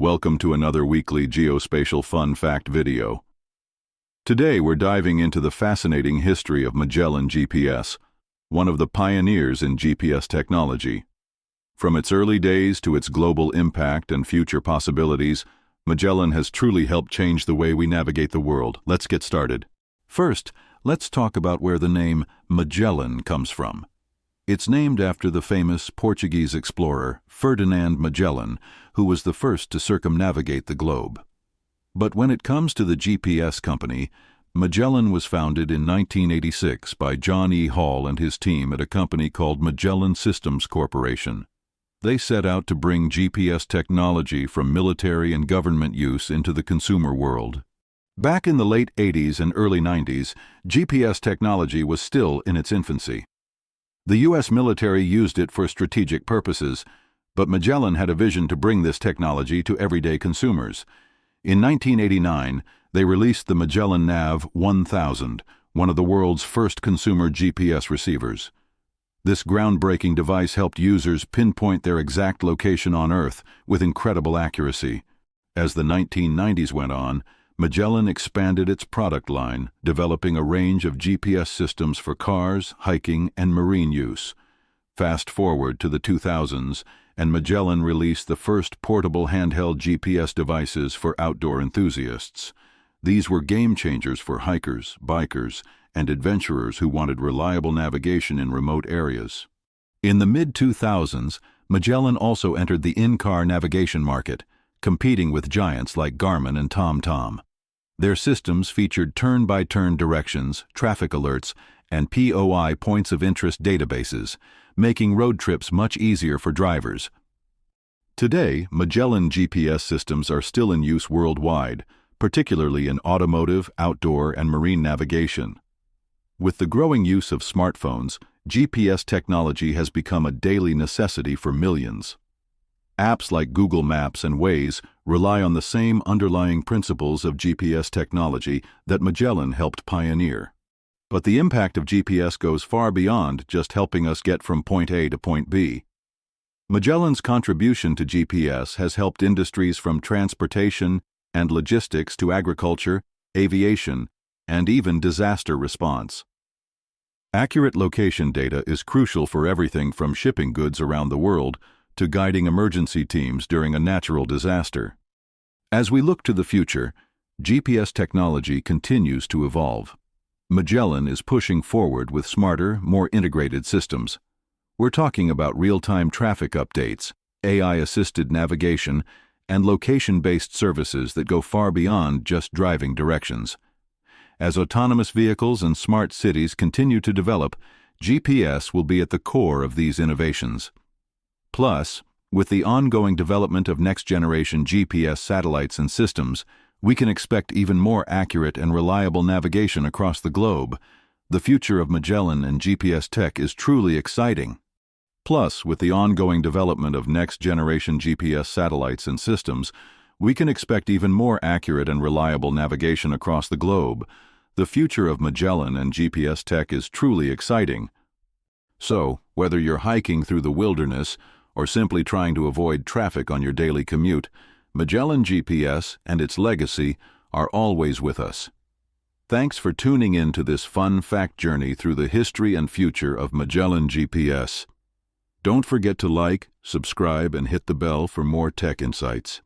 Welcome to another weekly geospatial fun fact video. Today we're diving into the fascinating history of Magellan GPS, one of the pioneers in GPS technology. From its early days to its global impact and future possibilities, Magellan has truly helped change the way we navigate the world. Let's get started. First, let's talk about where the name Magellan comes from. It's named after the famous Portuguese explorer Ferdinand Magellan, who was the first to circumnavigate the globe. But when it comes to the GPS company, Magellan was founded in 1986 by John E. Hall and his team at a company called Magellan Systems Corporation. They set out to bring GPS technology from military and government use into the consumer world. Back in the late 80s and early 90s, GPS technology was still in its infancy. The U.S. military used it for strategic purposes, but Magellan had a vision to bring this technology to everyday consumers. In 1989, they released the Magellan Nav 1000, one of the world's first consumer GPS receivers. This groundbreaking device helped users pinpoint their exact location on Earth with incredible accuracy. As the 1990s went on, Magellan expanded its product line, developing a range of GPS systems for cars, hiking, and marine use. Fast forward to the 2000s, and Magellan released the first portable handheld GPS devices for outdoor enthusiasts. These were game changers for hikers, bikers, and adventurers who wanted reliable navigation in remote areas. In the mid-2000s, Magellan also entered the in-car navigation market, competing with giants like Garmin and TomTom. Their systems featured turn-by-turn directions, traffic alerts, and POI points of interest databases, making road trips much easier for drivers. Today, Magellan GPS systems are still in use worldwide, particularly in automotive, outdoor, and marine navigation. With the growing use of smartphones, GPS technology has become a daily necessity for millions. Apps like Google Maps and Waze rely on the same underlying principles of GPS technology that Magellan helped pioneer. But the impact of GPS goes far beyond just helping us get from point A to point B. Magellan's contribution to GPS has helped industries from transportation and logistics to agriculture, aviation, and even disaster response. Accurate location data is crucial for everything from shipping goods around the world to guiding emergency teams during a natural disaster. As we look to the future, GPS technology continues to evolve. Magellan is pushing forward with smarter, more integrated systems. We're talking about real-time traffic updates, AI-assisted navigation, and location-based services that go far beyond just driving directions. As autonomous vehicles and smart cities continue to develop, GPS will be at the core of these innovations. Plus, with the ongoing development of next-generation GPS satellites and systems, we can expect even more accurate and reliable navigation across the globe. The future of Magellan and GPS tech is truly exciting. Plus, with the ongoing development of next-generation GPS satellites and systems, we can expect even more accurate and reliable navigation across the globe. The future of Magellan and GPS tech is truly exciting. So, whether you're hiking through the wilderness or simply trying to avoid traffic on your daily commute, Magellan GPS and its legacy are always with us. Thanks for tuning in to this fun fact journey through the history and future of Magellan GPS. Don't forget to like, subscribe, and hit the bell for more tech insights.